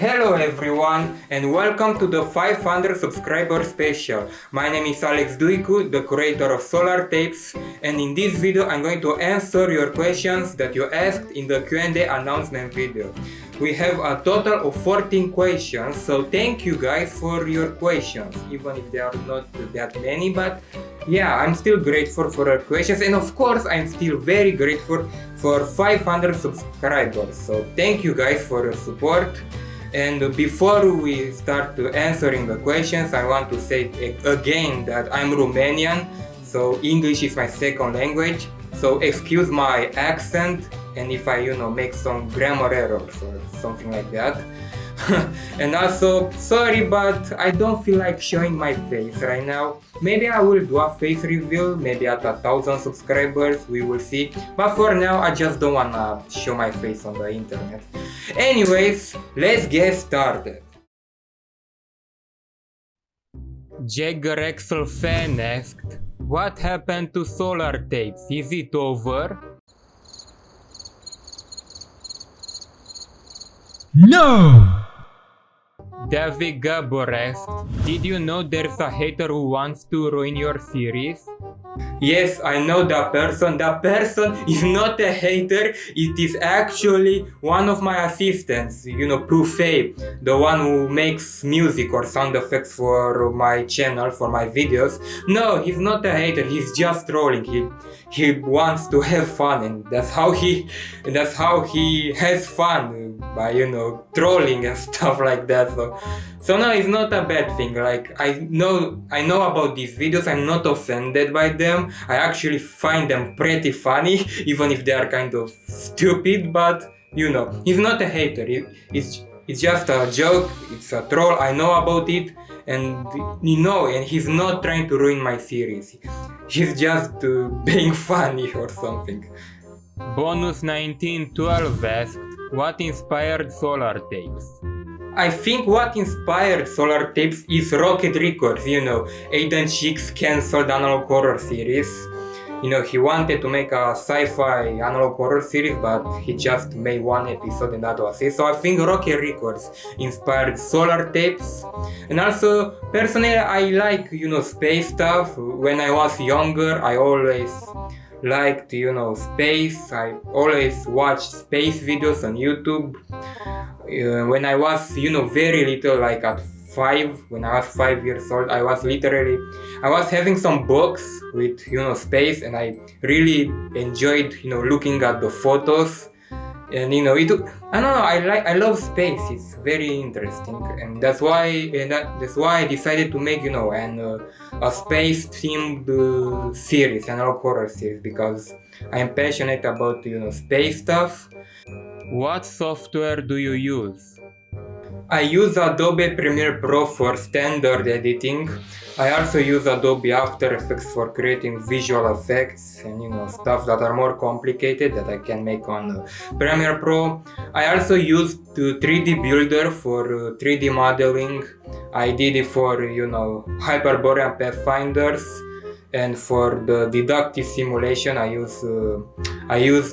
Hello everyone and welcome to the 500 subscriber special. My name is Alex Duicu, the creator of Solar Tapes, and in this video I'm going to answer your questions that you asked in the Q&A announcement video. We have a total of 14 questions, so thank you guys for your questions, even if they are not that many, but yeah, I'm still grateful for your questions, and of course I'm still very grateful for 500 subscribers, so thank you guys for your support. And before we start to answering the questions, I want to say again that I'm Romanian, so English is my second language, so excuse my accent and if I make some grammar errors or something like that. And also, sorry, but I don't feel like showing my face right now. Maybe I will do a face reveal, maybe at 1,000 subscribers, we will see. But for now, I just don't wanna show my face on the internet. Anyways, let's get started. Jagger Axel fan asked, what happened to Solar Tapes? Is it over? No! David Gabor asked, did you know there's a hater who wants to ruin your series? Yes, I know that person. That person is not a hater. It is actually one of my assistants, Prufay, the one who makes music or sound effects for my channel, for my videos. No, he's not a hater. He's just trolling. He wants to have fun, and that's how he has fun by trolling and stuff like that. So no, it's not a bad thing. Like I know about these videos. I'm not offended by them. I actually find them pretty funny, even if they are kind of stupid. But he's not a hater. It's just a joke. It's a troll. I know about it, and and he's not trying to ruin my series. He's just being funny or something. Bonus 1912 asked, what inspired Solar Tapes? I think what inspired Solar Tapes is Rocket Records, Aiden Cheek's cancelled analog horror series. He wanted to make a sci-fi analog horror series, but he just made one episode and that was it. So I think Rocket Records inspired Solar Tapes. And also, personally, I like, space stuff. When I was younger, I always liked, space. I always watched space videos on YouTube. When I was, very little, like at 5, when I was 5 years old, I was having some books with, space, and I really enjoyed, looking at the photos. And I don't know, I love space. It's very interesting, and that's why I decided to make a space themed series, an horror series, because I am passionate about space stuff. What software do you use? I use Adobe Premiere Pro for standard editing. I also use Adobe After Effects for creating visual effects and stuff that are more complicated that I can make on Premiere Pro. I also used 3D Builder for 3D modeling. I did it for Hyperborean Pathfinders, and for the deductive simulation I used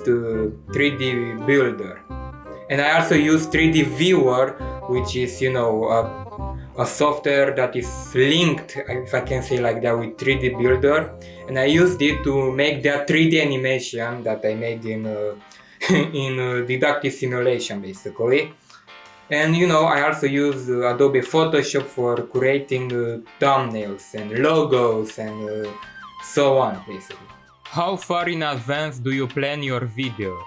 3D Builder. And I also use 3D Viewer, which is a software that is linked, if I can say like that, with 3D Builder, and I used it to make that 3D animation that I made in deductive simulation, basically. And I also use Adobe Photoshop for creating thumbnails and logos and so on, basically. How far in advance do you plan your videos?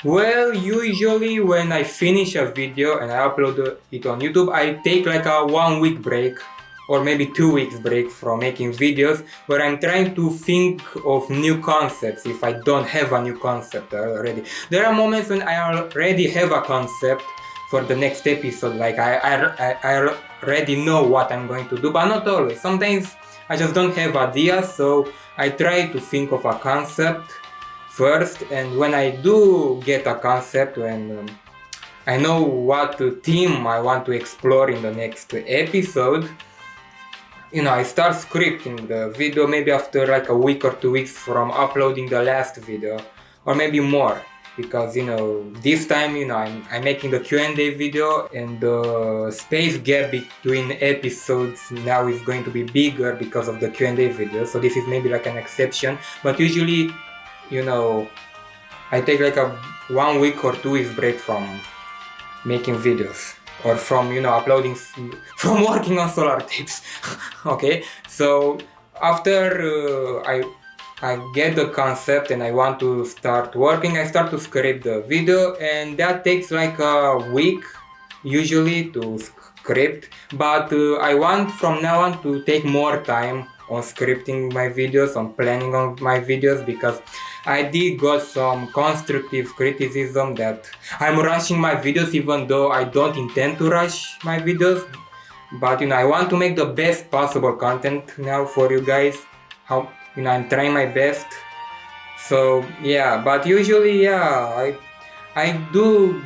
Well, usually when I finish a video and I upload it on YouTube, I take like a 1 week break or maybe 2 weeks break from making videos, where I'm trying to think of new concepts if I don't have a new concept already. There are moments when I already have a concept for the next episode, like I already know what I'm going to do, but not always. Sometimes I just don't have ideas, so I try to think of a concept first, and when I do get a concept, when I know what theme I want to explore in the next episode, I start scripting the video maybe after like a week or 2 weeks from uploading the last video, or maybe more. because this time I'm making the Q&A video, and the space gap between episodes now is going to be bigger because of the Q&A video, so this is maybe like an exception. But usually I take like a 1 week or 2 weeks break from making videos, or from uploading, from working on solar tapes. Okay, so after I get the concept and I want to start working, I start to script the video, and that takes like a week usually to script. But I want from now on to take more time on scripting my videos, on planning on my videos, because I did got some constructive criticism that I'm rushing my videos, even though I don't intend to rush my videos. But I want to make the best possible content now for you guys. I'm trying my best. So yeah, but usually I do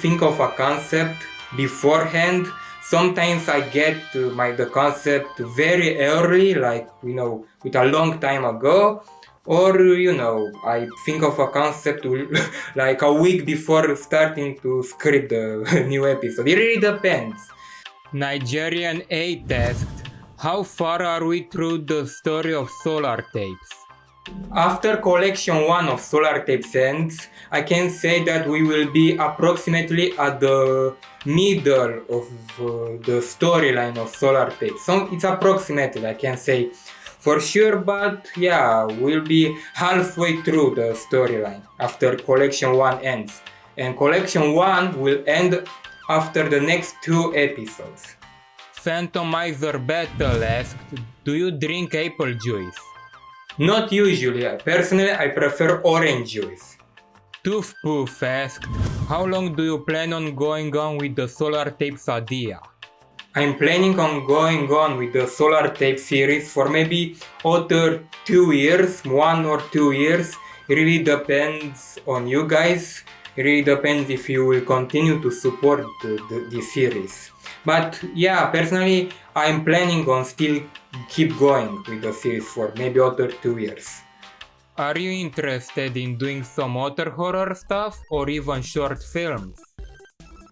think of a concept beforehand. Sometimes I get the concept very early, like with a long time ago, or I think of a concept like a week before starting to script the new episode. It really depends. Nigerian 8 asked, how far are we through the story of solar tapes? After collection 1 of solar tapes ends, I can say that we will be approximately at the middle of the storyline of solar tapes. So it's approximately, I can say for sure, but yeah, we'll be halfway through the storyline after collection 1 ends. And collection 1 will end after the next 2 episodes. Phantomizer Battle asked, do you drink apple juice? Not usually. Personally, I prefer orange juice. Tooth Poof asked, how long do you plan on going on with the solar tapes idea? I'm planning on going on with the solar tape series for maybe other 2 years, 1 or 2 years. It really depends on you guys. It really depends if you will continue to support the series. But yeah, personally, I'm planning on still keep going with the series for maybe other 2 years. Are you interested in doing some other horror stuff or even short films?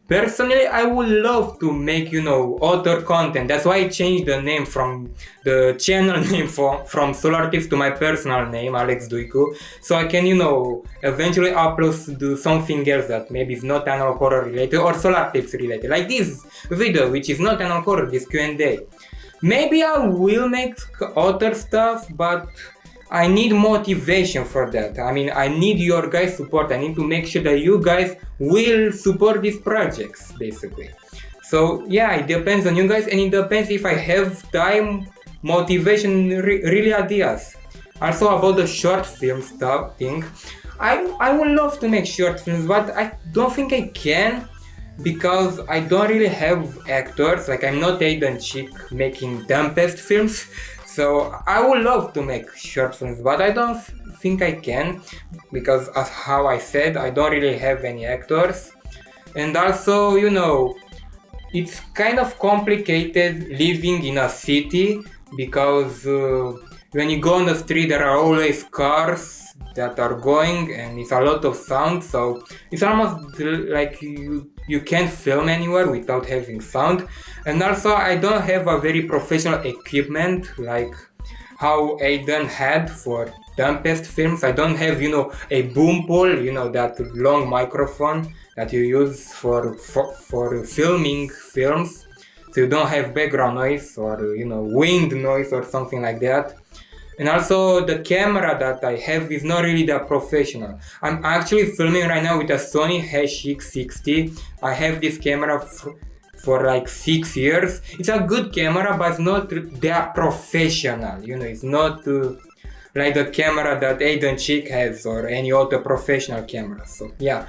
Personally, I would love to make, other content. That's why I changed the name from the channel name from Solar Tips to my personal name, Alex Duicu. So I can, eventually upload to something else that maybe is not anal horror related or Solar Tips related. Like this video, which is not anal horror, this Q&A. Maybe I will make other stuff, but I need motivation for that. I mean, I need your guys' support. I need to make sure that you guys will support these projects, basically. So yeah, it depends on you guys, and it depends if I have time, motivation, really ideas. Also about the short film stuff thing, I would love to make short films, but I don't think I can, because I don't really have actors. Like, I'm not Aiden Chick making Tempest films. So I would love to make short films, but I don't think I can, because as how I said, I don't really have any actors. And also, it's kind of complicated living in a city, because when you go on the street there are always cars that are going, and it's a lot of sound, so it's almost like you can't film anywhere without having sound. And also I don't have a very professional equipment like how Aiden had for Tempest films. I don't have, a boom pole, that long microphone that you use for filming films, so you don't have background noise or, wind noise or something like that. And also the camera that I have is not really that professional. I'm actually filming right now with a Sony HX60. I have this camera for like 6 years. It's a good camera, but it's not that professional. It's not like the camera that Aiden Chick has or any other professional camera. So yeah,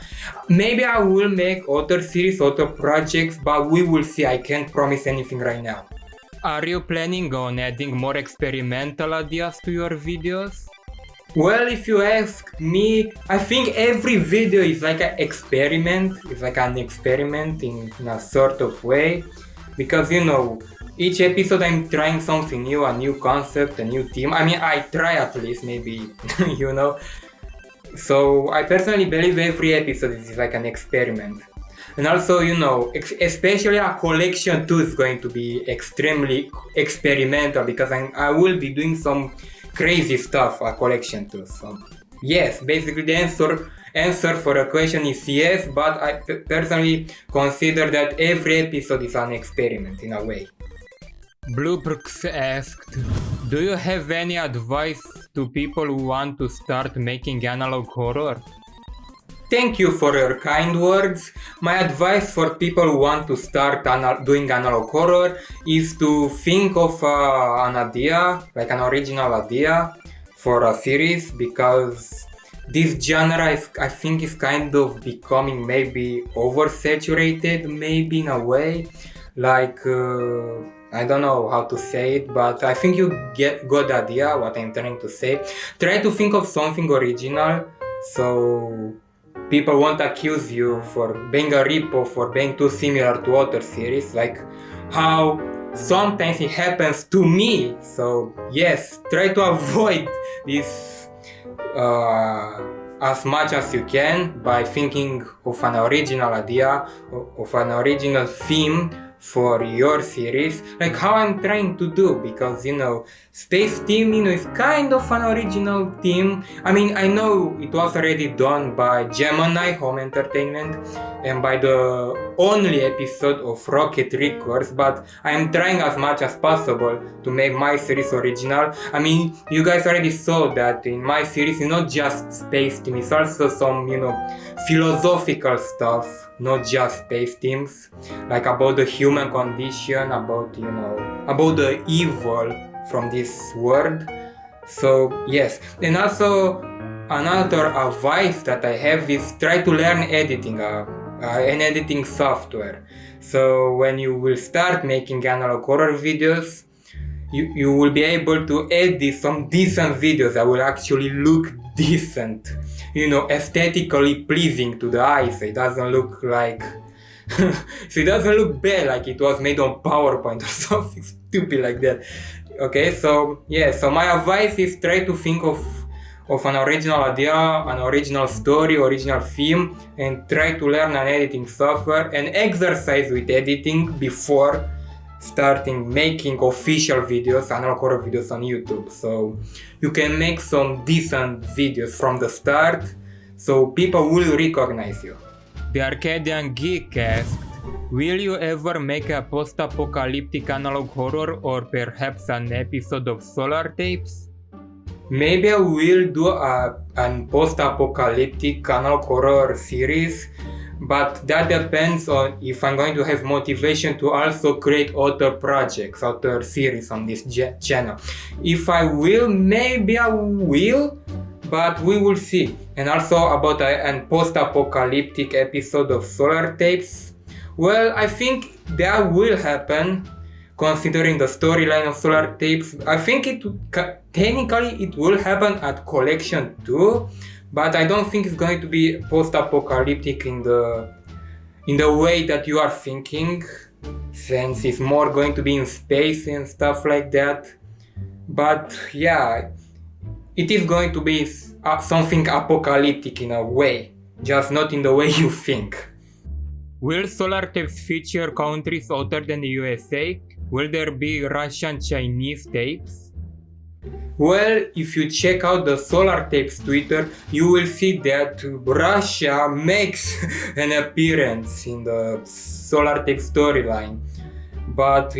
maybe I will make other series, other projects, but we will see. I can't promise anything right now. Are you planning on adding more experimental ideas to your videos? Well, if you ask me, I think every video is like an experiment. It's like an experiment in a sort of way. Because, each episode I'm trying something new, a new concept, a new theme. I mean, I try at least, maybe, So I personally believe every episode is like an experiment. And also, especially a collection too is going to be extremely experimental, because I will be doing some crazy stuff a collection too. So yes, basically the answer for the question is yes, but I personally consider that every episode is an experiment in a way. Bluebrooks asked, do you have any advice to people who want to start making analog horror? Thank you for your kind words. My advice for people who want to start doing analog horror is to think of an idea, like an original idea for a series, because this genre I think is kind of becoming maybe oversaturated, maybe in a way. Like, I don't know how to say it, but I think you get good idea what I'm trying to say. Try to think of something original, so people won't accuse you for being a rip-off or being too similar to other series, like how sometimes it happens to me. So yes, try to avoid this as much as you can by thinking of an original idea, of an original theme for your series, like how I'm trying to do, because space theme is kind of an original theme. I mean, I know it was already done by Gemini Home Entertainment and by the only episode of Rocket Records, but I'm trying as much as possible to make my series original. I mean, you guys already saw that in my series it's not just space theme, it's also some philosophical stuff, not just space themes, like about the human condition, about the evil from this world. So yes, and also another advice that I have is try to learn editing, an editing software. So when you will start making analog horror videos, you will be able to edit some decent videos that will actually look decent, aesthetically pleasing to the eye, so it doesn't look like so it doesn't look bad, like it was made on PowerPoint or something stupid like that. Okay, so yeah, so my advice is try to think of an original idea, an original story, original theme, and try to learn an editing software and exercise with editing before starting making official videos, analog horror videos on YouTube. So you can make some decent videos from the start, so people will recognize you. The Arcadian Geek asked, will you ever make a post-apocalyptic analog horror or perhaps an episode of Solar Tapes? Maybe I will do a post-apocalyptic analog horror series, but that depends on if I'm going to have motivation to also create other projects, other series on this channel. If I will, maybe I will, but we will see. And also about a post-apocalyptic episode of Solar Tapes, well, I think that will happen, considering the storyline of Solar Tapes. I think technically it will happen at Collection 2, but I don't think it's going to be post-apocalyptic in the way that you are thinking, since it's more going to be in space and stuff like that. But yeah, it is going to be something apocalyptic in a way, just not in the way you think. Will Solar Tapes feature countries other than the USA? Will there be Russian Chinese tapes? Well, if you check out the Solar Tapes Twitter, you will see that Russia makes an appearance in the Solar Tapes storyline. But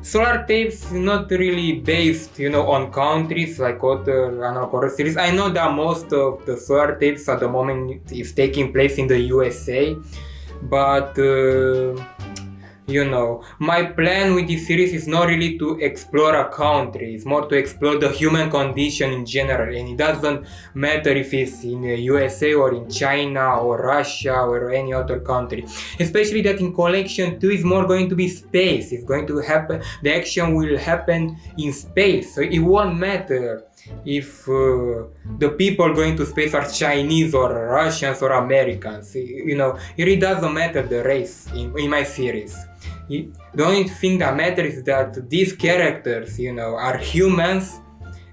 Solar Tapes is not really based, on countries like other analog horror series. I know that most of the Solar Tapes at the moment is taking place in the USA, but my plan with this series is not really to explore a country, it's more to explore the human condition in general, and it doesn't matter if it's in the USA or in China or Russia or any other country. Especially that in Collection 2 is more going to be space, it's going to happen, the action will happen in space, so it won't matter if the people going to space are Chinese or Russians or Americans. It really doesn't matter the race in my series. The only thing that matters is that these characters, are humans,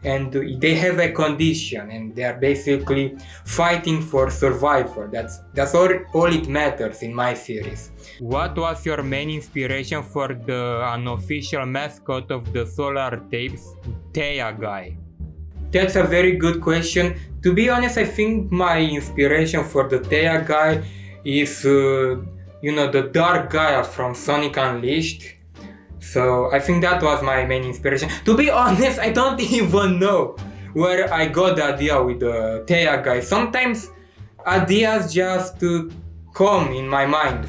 and they have a condition and they are basically fighting for survival. That's all it matters in my series. What was your main inspiration for the unofficial mascot of the Solar Tapes, Thea Guy? That's a very good question. To be honest, I think my inspiration for the Thea Guy is, the dark guy from Sonic Unleashed. So I think that was my main inspiration. To be honest, I don't even know where I got the idea with the Thea Guy. Sometimes ideas just come in my mind.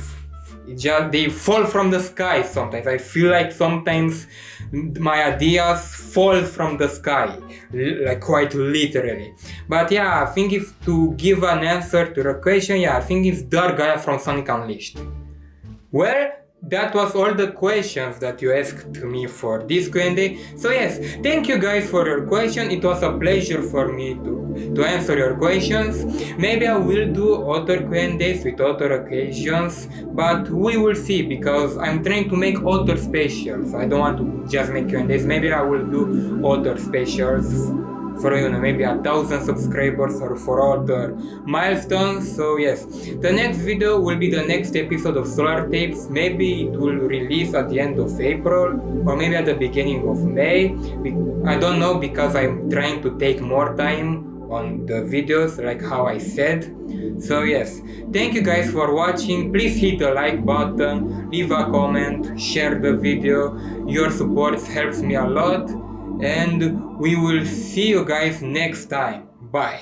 They fall from the sky sometimes. I feel like sometimes my ideas fall from the sky, like quite literally. But yeah, I think if to give an answer to the question, I think it's Dark Gaia from Sonic Unleashed. Well, that was all the questions that you asked me for this Q&A. So yes, thank you guys for your question. It was a pleasure for me to answer your questions. Maybe I will do other Q&As with other occasions, but we will see, because I'm trying to make other specials. I don't want to just make Q&As. Maybe I will do other specials for maybe 1,000 subscribers or for other milestones. So yes, the next video will be the next episode of Solar Tapes. Maybe it will release at the end of April or maybe at the beginning of May. I don't know, because I'm trying to take more time on the videos, like how I said. So yes, thank you guys for watching. Please hit the like button, leave a comment, share the video. Your support helps me a lot. And we will see you guys next time. Bye.